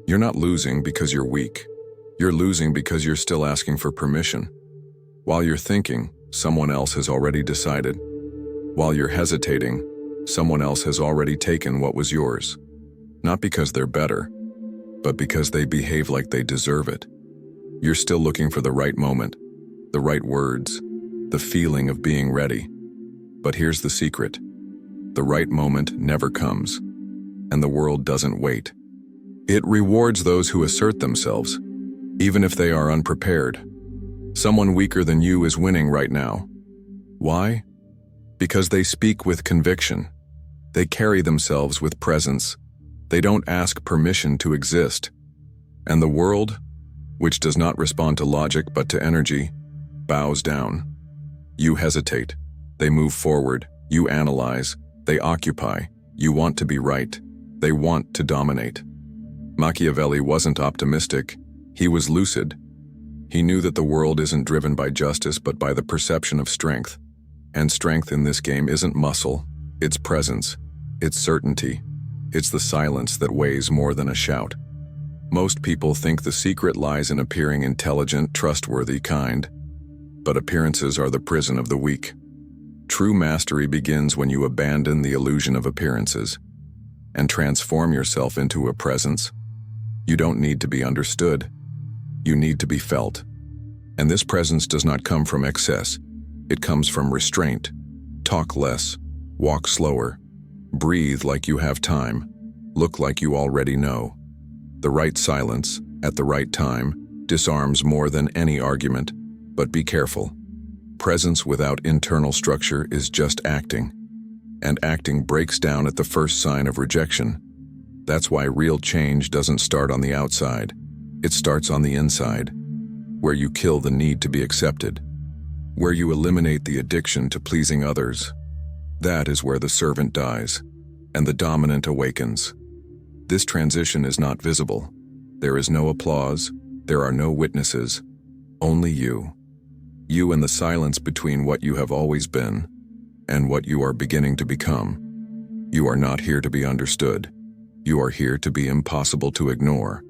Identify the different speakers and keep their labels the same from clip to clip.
Speaker 1: You're not losing because you're weak. You're losing because you're still asking for permission. While you're thinking, someone else has already decided. While you're hesitating, someone else has already taken what was yours. Not because they're better, but because they behave like they deserve it. You're still looking for the right moment, the right words, the feeling of being ready. But here's the secret. The right moment never comes, and the world doesn't wait. It rewards those who assert themselves, even if they are unprepared. Someone weaker than you is winning right now. Why? Because they speak with conviction. They carry themselves with presence. They don't ask permission to exist. And the world, which does not respond to logic but to energy, bows down. You hesitate. They move forward. You analyze. They occupy. You want to be right. They want to dominate. Machiavelli wasn't optimistic. He was lucid. He knew that the world isn't driven by justice but by the perception of strength. And strength in this game isn't muscle, it's presence, it's certainty, it's the silence that weighs more than a shout. Most people think the secret lies in appearing intelligent, trustworthy, kind. But appearances are the prison of the weak. True mastery begins when you abandon the illusion of appearances and transform yourself into a presence. You don't need to be understood. You need to be felt. And this presence does not come from excess. It comes from restraint. Talk less. Walk slower. Breathe like you have time. Look like you already know. The right silence, at the right time, disarms more than any argument. But be careful. Presence without internal structure is just acting. And acting breaks down at the first sign of rejection. That's why real change doesn't start on the outside. It starts on the inside, where you kill the need to be accepted, where you eliminate the addiction to pleasing others. That is where the servant dies, and the dominant awakens. This transition is not visible. There is no applause. There are no witnesses. Only you. You and the silence between what you have always been and what you are beginning to become. You are not here to be understood. You are here to be impossible to ignore.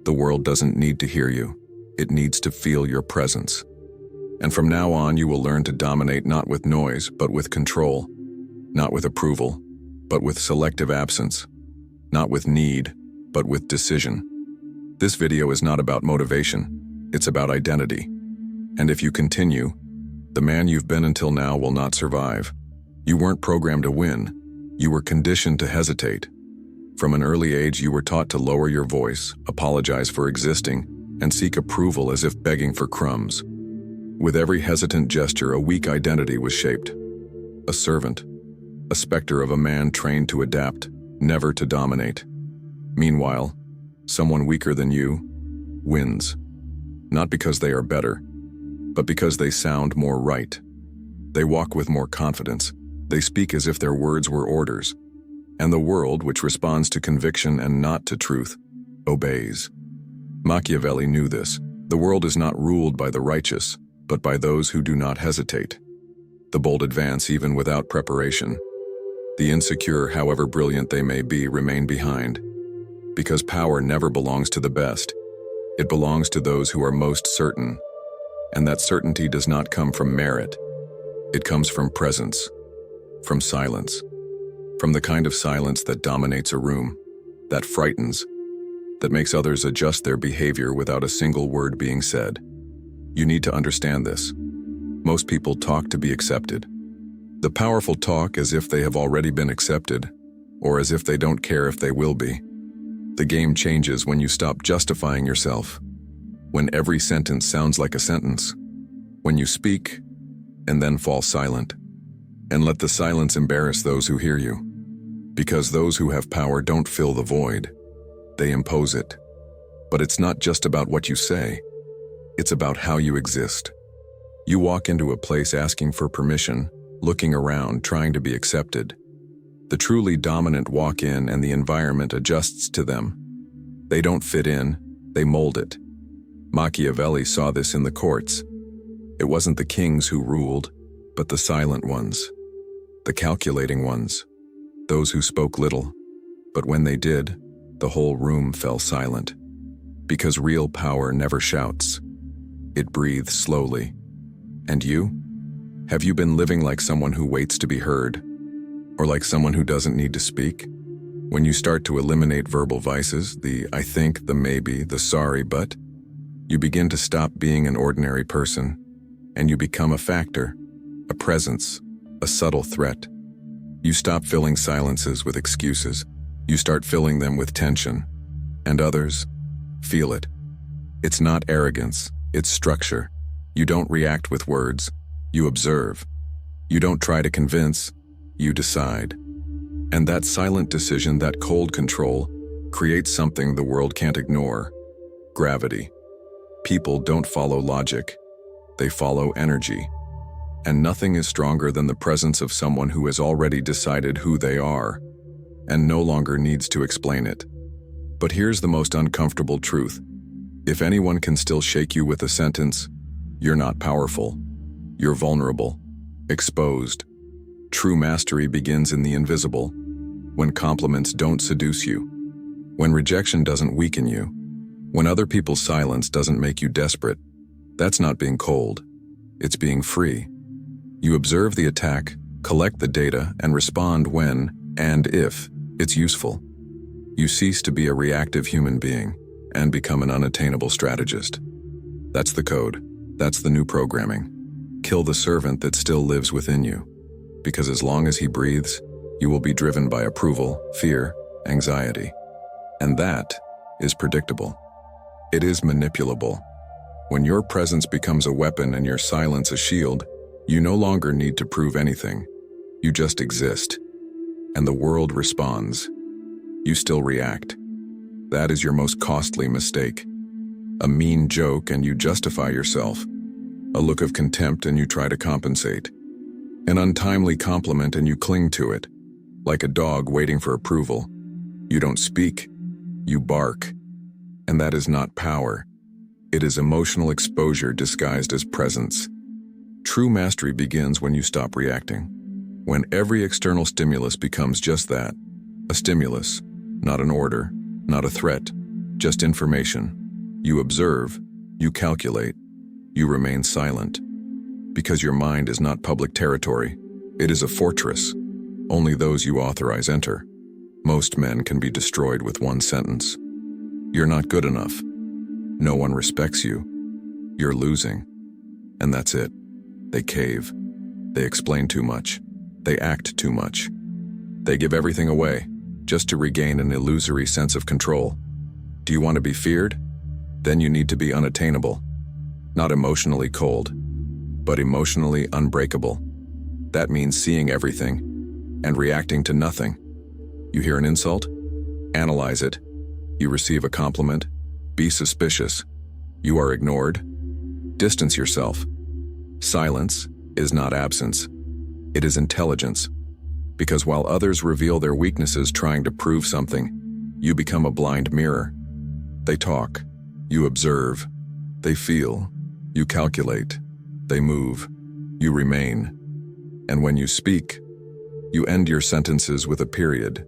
Speaker 1: The world doesn't need to hear you. It needs to feel your presence. And from now on, you will learn to dominate not with noise, but with control. Not with approval, but with selective absence. Not with need, but with decision. This video is not about motivation. It's about identity. And if you continue, the man you've been until now will not survive. You weren't programmed to win. You were conditioned to hesitate. From an early age, you were taught to lower your voice, apologize for existing, and seek approval as if begging for crumbs. With every hesitant gesture, a weak identity was shaped. A servant, a specter of a man trained to adapt, never to dominate. Meanwhile, someone weaker than you wins. Not because they are better, but because they sound more right. They walk with more confidence. They speak as if their words were orders. And the world, which responds to conviction and not to truth, obeys. Machiavelli knew this. The world is not ruled by the righteous, but by those who do not hesitate. The bold advance even without preparation. The insecure, however brilliant they may be, remain behind. Because power never belongs to the best. It belongs to those who are most certain. And that certainty does not come from merit. It comes from presence, from silence. From the kind of silence that dominates a room, that frightens, that makes others adjust their behavior without a single word being said. You need to understand this. Most people talk to be accepted. The powerful talk as if they have already been accepted, or as if they don't care if they will be. The game changes when you stop justifying yourself, when every sentence sounds like a sentence, when you speak and then fall silent, and let the silence embarrass those who hear you. Because those who have power don't fill the void, they impose it. But it's not just about what you say, it's about how you exist. You walk into a place asking for permission, looking around, trying to be accepted. The truly dominant walk in and the environment adjusts to them. They don't fit in, they mold it. Machiavelli saw this in the courts. It wasn't the kings who ruled, but the silent ones, the calculating ones. Those who spoke little, but when they did, the whole room fell silent. Because real power never shouts. It breathes slowly. And you? Have you been living like someone who waits to be heard? Or like someone who doesn't need to speak? When you start to eliminate verbal vices, the I think, the maybe, the sorry, but, you begin to stop being an ordinary person, and you become a factor, a presence, a subtle threat. You stop filling silences with excuses. You start filling them with tension. And others feel it. It's not arrogance, it's structure. You don't react with words, you observe. You don't try to convince, you decide. And that silent decision, that cold control, creates something the world can't ignore: gravity. People don't follow logic, they follow energy. And nothing is stronger than the presence of someone who has already decided who they are, and no longer needs to explain it. But here's the most uncomfortable truth. If anyone can still shake you with a sentence, you're not powerful. You're vulnerable, exposed. True mastery begins in the invisible, when compliments don't seduce you, when rejection doesn't weaken you, when other people's silence doesn't make you desperate. That's not being cold, it's being free. You observe the attack, collect the data, and respond when, and if, it's useful. You cease to be a reactive human being and become an unattainable strategist. That's the code. That's the new programming. Kill the servant that still lives within you. Because as long as he breathes, you will be driven by approval, fear, anxiety. And that is predictable. It is manipulable. When your presence becomes a weapon and your silence a shield, you no longer need to prove anything. You just exist. And the world responds. You still react. That is your most costly mistake. A mean joke and you justify yourself. A look of contempt and you try to compensate. An untimely compliment and you cling to it. Like a dog waiting for approval. You don't speak, you bark. And that is not power. It is emotional exposure disguised as presence. True mastery begins when you stop reacting. When every external stimulus becomes just that, a stimulus, not an order, not a threat, just information. You observe, you calculate, you remain silent. Because your mind is not public territory, it is a fortress. Only those you authorize enter. Most men can be destroyed with one sentence. You're not good enough. No one respects you. You're losing. And that's it. They cave. They explain too much. They act too much. They give everything away, just to regain an illusory sense of control. Do you want to be feared? Then you need to be unattainable. Not emotionally cold, but emotionally unbreakable. That means seeing everything and reacting to nothing. You hear an insult? Analyze it. You receive a compliment? Be suspicious. You are ignored? Distance yourself. Silence is not absence. It is intelligence. Because while others reveal their weaknesses trying to prove something, you become a blind mirror. They talk. You observe. They feel. You calculate. They move. You remain. And when you speak, you end your sentences with a period,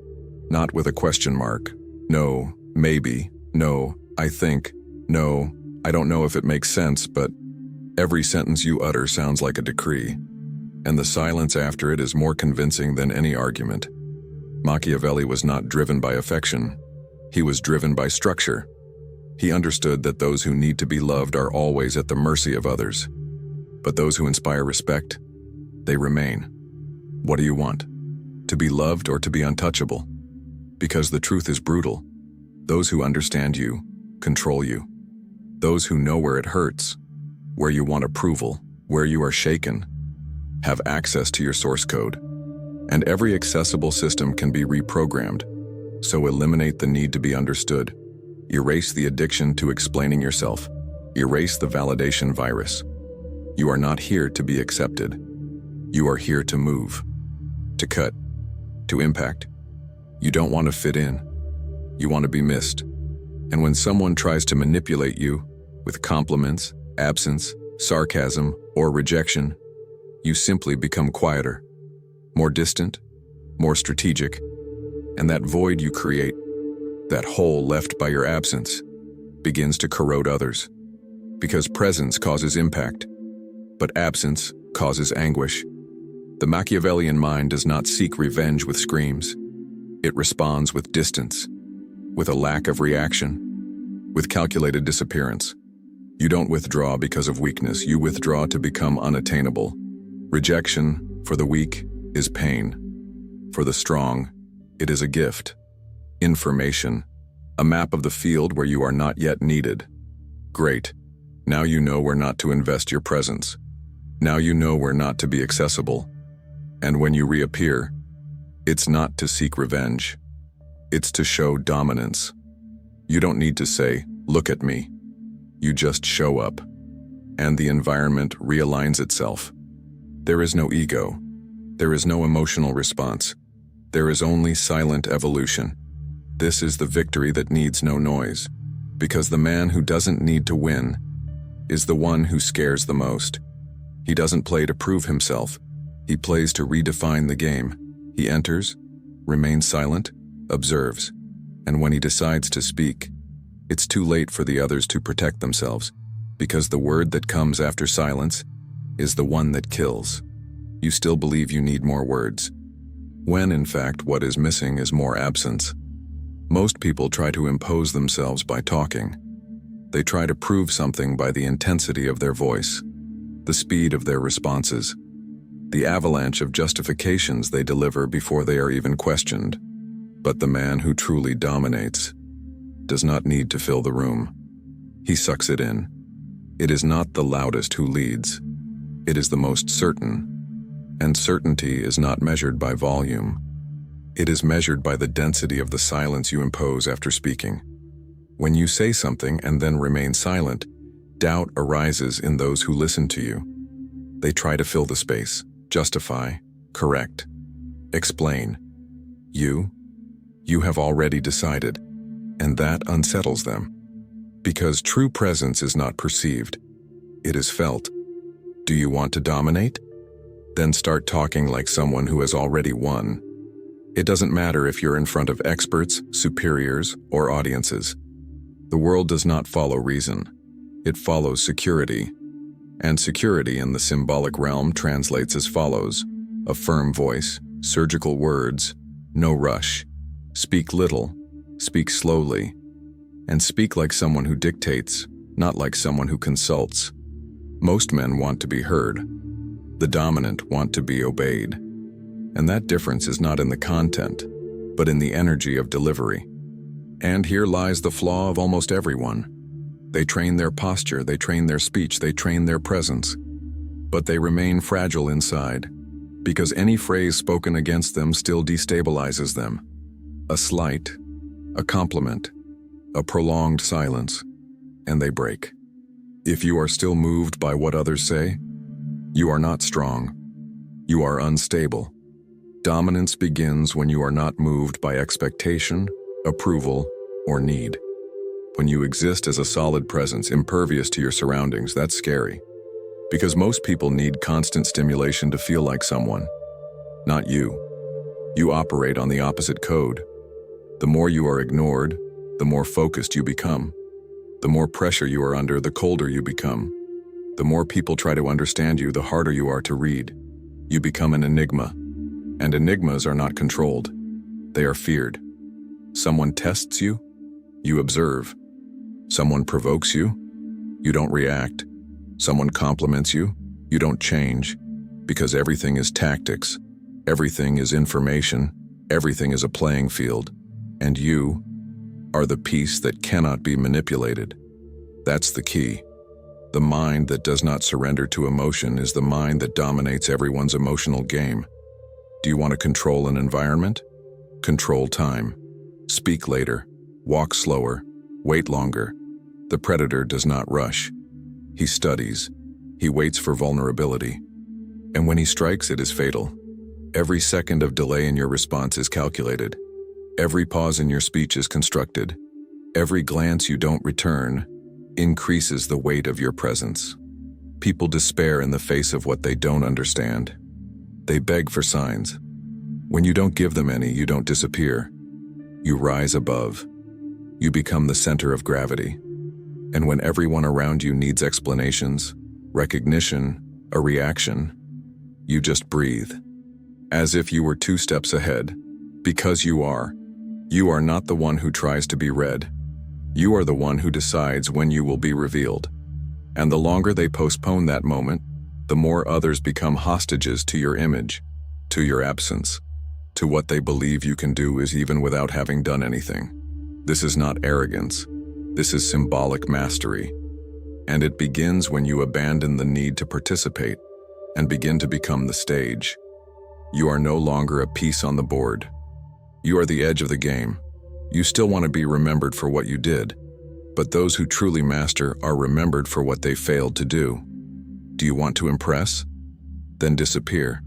Speaker 1: not with a question mark. No, maybe, no, I think, no, I don't know if it makes sense, but every sentence you utter sounds like a decree. And the silence after it is more convincing than any argument. Machiavelli was not driven by affection. He was driven by structure. He understood that those who need to be loved are always at the mercy of others. But those who inspire respect, they remain. What do you want? To be loved or to be untouchable? Because the truth is brutal. Those who understand you control you. Those who know where it hurts, where you want approval, where you are shaken, have access to your source code. And every accessible system can be reprogrammed. So eliminate the need to be understood. Erase the addiction to explaining yourself. Erase the validation virus. You are not here to be accepted. You are here to move, to cut, to impact. You don't want to fit in. You want to be missed. And when someone tries to manipulate you with compliments, absence, sarcasm, or rejection, you simply become quieter, more distant, more strategic. And that void you create, that hole left by your absence, begins to corrode others. Because presence causes impact, but absence causes anguish. The Machiavellian mind does not seek revenge with screams. It responds with distance, with a lack of reaction, with calculated disappearance. You don't withdraw because of weakness, you withdraw to become unattainable. Rejection, for the weak, is pain. For the strong, it is a gift. Information, a map of the field where you are not yet needed. Great. Now you know where not to invest your presence. Now you know where not to be accessible. And when you reappear, it's not to seek revenge. It's to show dominance. You don't need to say, "Look at me." You just show up, and the environment realigns itself. There is no ego. There is no emotional response. There is only silent evolution. This is the victory that needs no noise, because the man who doesn't need to win is the one who scares the most. He doesn't play to prove himself. He plays to redefine the game. He enters, remains silent, observes, and when he decides to speak, it's too late for the others to protect themselves, because the word that comes after silence is the one that kills. You still believe you need more words, when in fact what is missing is more absence. Most people try to impose themselves by talking. They try to prove something by the intensity of their voice, the speed of their responses, the avalanche of justifications they deliver before they are even questioned. But the man who truly dominates does not need to fill the room. He sucks it in. It is not the loudest who leads. It is the most certain. And certainty is not measured by volume. It is measured by the density of the silence you impose after speaking. When you say something and then remain silent, doubt arises in those who listen to you. They try to fill the space, justify, correct, explain. You have already decided, and that unsettles them. Because true presence is not perceived, it is felt. Do you want to dominate? Then start talking like someone who has already won. It doesn't matter if you're in front of experts, superiors, or audiences. The world does not follow reason. It follows security. And security in the symbolic realm translates as follows: a firm voice, surgical words, no rush. Speak little, speak slowly, and speak like someone who dictates, not like someone who consults. Most men want to be heard. The dominant want to be obeyed. And that difference is not in the content, but in the energy of delivery. And here lies the flaw of almost everyone. They train their posture, they train their speech, they train their presence. But they remain fragile inside, because any phrase spoken against them still destabilizes them. A slight, a compliment, a prolonged silence, and they break. If you are still moved by what others say, you are not strong. You are unstable. Dominance begins when you are not moved by expectation, approval, or need. When you exist as a solid presence, impervious to your surroundings, that's scary. Because most people need constant stimulation to feel like someone. Not you. You operate on the opposite code. The more you are ignored, the more focused you become. The more pressure you are under, the colder you become. The more people try to understand you, the harder you are to read. You become an enigma. And enigmas are not controlled. They are feared. Someone tests you, you observe. Someone provokes you, you don't react. Someone compliments you, you don't change. Because everything is tactics. Everything is information. Everything is a playing field. And you are the piece that cannot be manipulated. That's the key. The mind that does not surrender to emotion is the mind that dominates everyone's emotional game. Do you want to control an environment? Control time. Speak later. Walk slower. Wait longer. The predator does not rush. He studies. He waits for vulnerability. And when he strikes, it is fatal. Every second of delay in your response is calculated. Every pause in your speech is constructed. Every glance you don't return increases the weight of your presence. People despair in the face of what they don't understand. They beg for signs. When you don't give them any, you don't disappear. You rise above. You become the center of gravity. And when everyone around you needs explanations, recognition, a reaction, you just breathe. As if you were 2 steps ahead. Because you are. You are not the one who tries to be read. You are the one who decides when you will be revealed. And the longer they postpone that moment, the more others become hostages to your image, to your absence, to what they believe you can do is even without having done anything. This is not arrogance. This is symbolic mastery. And it begins when you abandon the need to participate and begin to become the stage. You are no longer a piece on the board. You are the edge of the game. You still want to be remembered for what you did, but those who truly master are remembered for what they failed to do. Do you want to impress? Then disappear.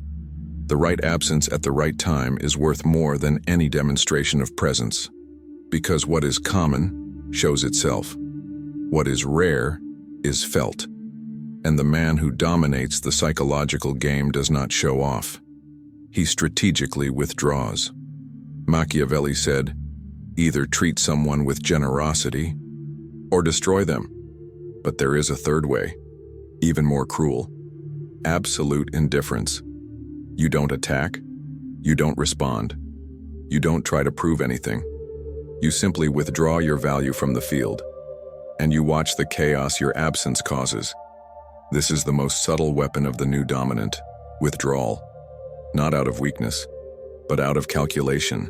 Speaker 1: The right absence at the right time is worth more than any demonstration of presence, because what is common shows itself. What is rare is felt. And the man who dominates the psychological game does not show off. He strategically withdraws. Machiavelli said, either treat someone with generosity or destroy them. But there is a third way, even more cruel. Absolute indifference. You don't attack. You don't respond. You don't try to prove anything. You simply withdraw your value from the field, and you watch the chaos your absence causes. This is the most subtle weapon of the new dominant, withdrawal. Not out of weakness, but out of calculation.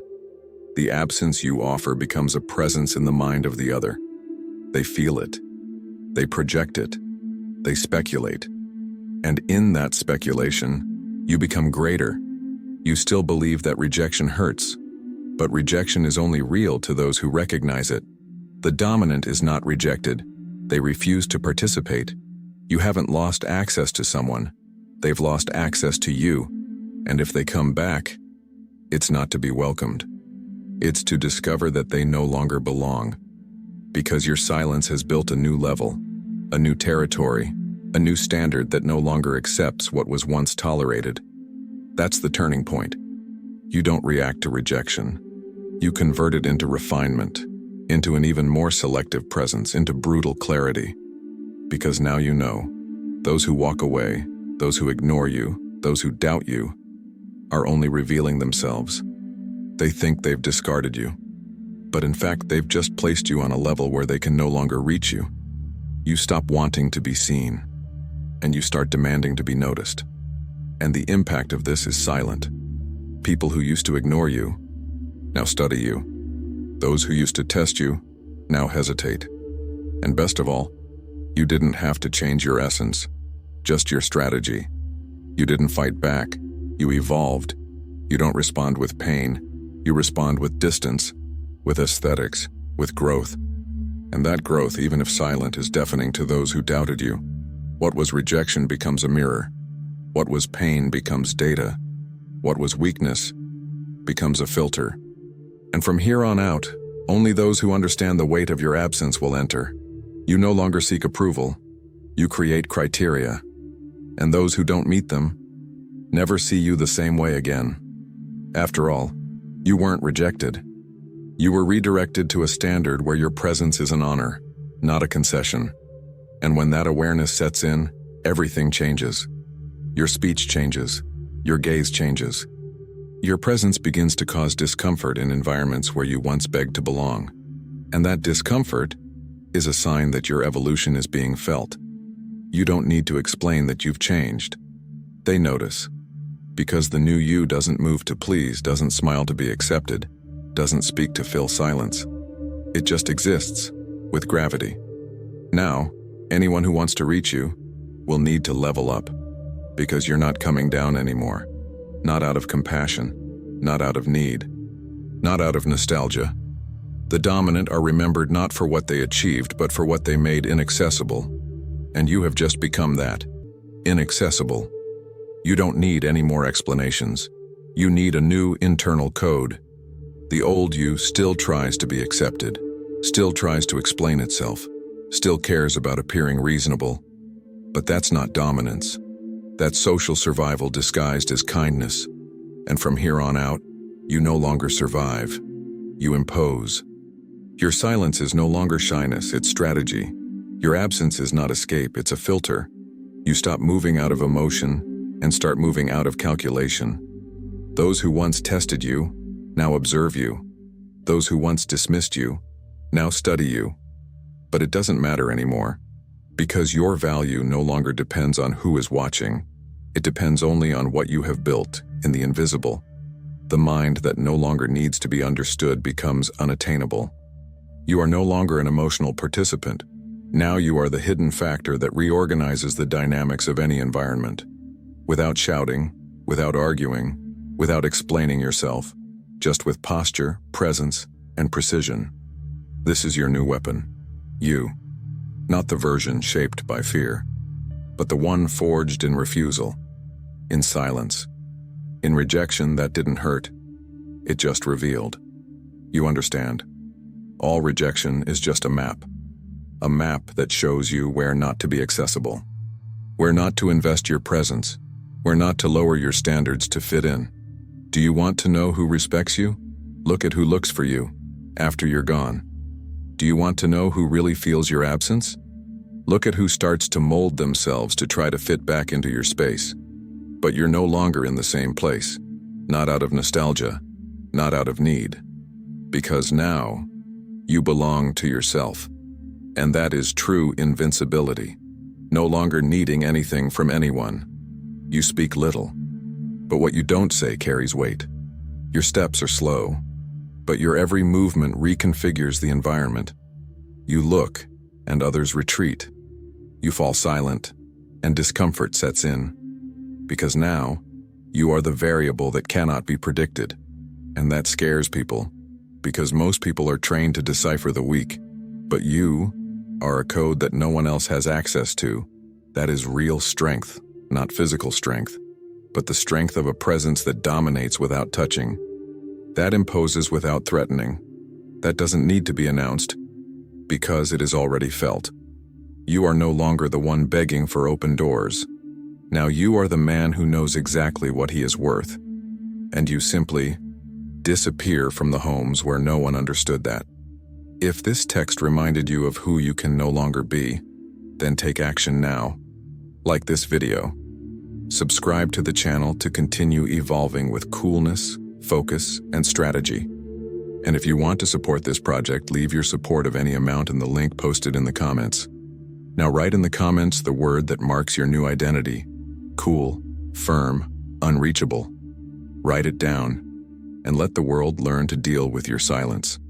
Speaker 1: The absence you offer becomes a presence in the mind of the other. They feel it. They project it. They speculate. And in that speculation, you become greater. You still believe that rejection hurts, but rejection is only real to those who recognize it. The dominant is not rejected. They refuse to participate. You haven't lost access to someone. They've lost access to you. And if they come back, it's not to be welcomed. It's to discover that they no longer belong. Because your silence has built a new level, a new territory, a new standard that no longer accepts what was once tolerated. That's the turning point. You don't react to rejection. You convert it into refinement, into an even more selective presence, into brutal clarity. Because now you know, those who walk away, those who ignore you, those who doubt you, are only revealing themselves. They think they've discarded you, but in fact they've just placed you on a level where they can no longer reach you. You stop wanting to be seen, and you start demanding to be noticed. And the impact of this is silent. People who used to ignore you, now study you. Those who used to test you, now hesitate. And best of all, you didn't have to change your essence, just your strategy. You didn't fight back, you evolved. You don't respond with pain, you respond with distance, with aesthetics, with growth. And that growth, even if silent, is deafening to those who doubted you. What was rejection becomes a mirror. What was pain becomes data. What was weakness becomes a filter. And from here on out, only those who understand the weight of your absence will enter. You no longer seek approval. You create criteria. And those who don't meet them never see you the same way again. After all, you weren't rejected. You were redirected to a standard where your presence is an honor, not a concession. And when that awareness sets in, everything changes. Your speech changes. Your gaze changes. Your presence begins to cause discomfort in environments where you once begged to belong. And that discomfort is a sign that your evolution is being felt. You don't need to explain that you've changed. They notice. Because the new you doesn't move to please, doesn't smile to be accepted, doesn't speak to fill silence. It just exists, with gravity. Now, anyone who wants to reach you will need to level up, because you're not coming down anymore. Not out of compassion, not out of need, not out of nostalgia. The dominant are remembered not for what they achieved, but for what they made inaccessible. And you have just become that, inaccessible. You don't need any more explanations. You need a new internal code. The old you still tries to be accepted, still tries to explain itself, still cares about appearing reasonable. But that's not dominance. That's social survival disguised as kindness. And from here on out, you no longer survive. You impose. Your silence is no longer shyness, it's strategy. Your absence is not escape, it's a filter. You stop moving out of emotion and start moving out of calculation. Those who once tested you, now observe you. Those who once dismissed you, now study you. But it doesn't matter anymore, because your value no longer depends on who is watching. It depends only on what you have built in the invisible. The mind that no longer needs to be understood becomes unattainable. You are no longer an emotional participant. Now you are the hidden factor that reorganizes the dynamics of any environment. Without shouting, without arguing, without explaining yourself, just with posture, presence, and precision. This is your new weapon. You. Not the version shaped by fear, but the one forged in refusal, in silence, in rejection that didn't hurt. It just revealed. You understand. All rejection is just a map that shows you where not to be accessible, where not to invest your presence, where not to lower your standards to fit in. Do you want to know who respects you? Look at who looks for you after you're gone. Do you want to know who really feels your absence? Look at who starts to mold themselves to try to fit back into your space. But you're no longer in the same place, not out of nostalgia, not out of need, because now you belong to yourself. And that is true invincibility, no longer needing anything from anyone. You speak little, but what you don't say carries weight. Your steps are slow, but your every movement reconfigures the environment. You look, and others retreat. You fall silent, and discomfort sets in. Because now, you are the variable that cannot be predicted. And that scares people, because most people are trained to decipher the weak. But you are a code that no one else has access to. That is real strength, not physical strength, but the strength of a presence that dominates without touching. That imposes without threatening. That doesn't need to be announced, because it is already felt. You are no longer the one begging for open doors. Now you are the man who knows exactly what he is worth, and you simply disappear from the homes where no one understood that. If this text reminded you of who you can no longer be, then take action now. Like this video. Subscribe to the channel to continue evolving with coolness, focus, and strategy. And if you want to support this project, leave your support of any amount in the link posted in the comments. Now write in the comments the word that marks your new identity. Cool, firm, unreachable. Write it down, and let the world learn to deal with your silence.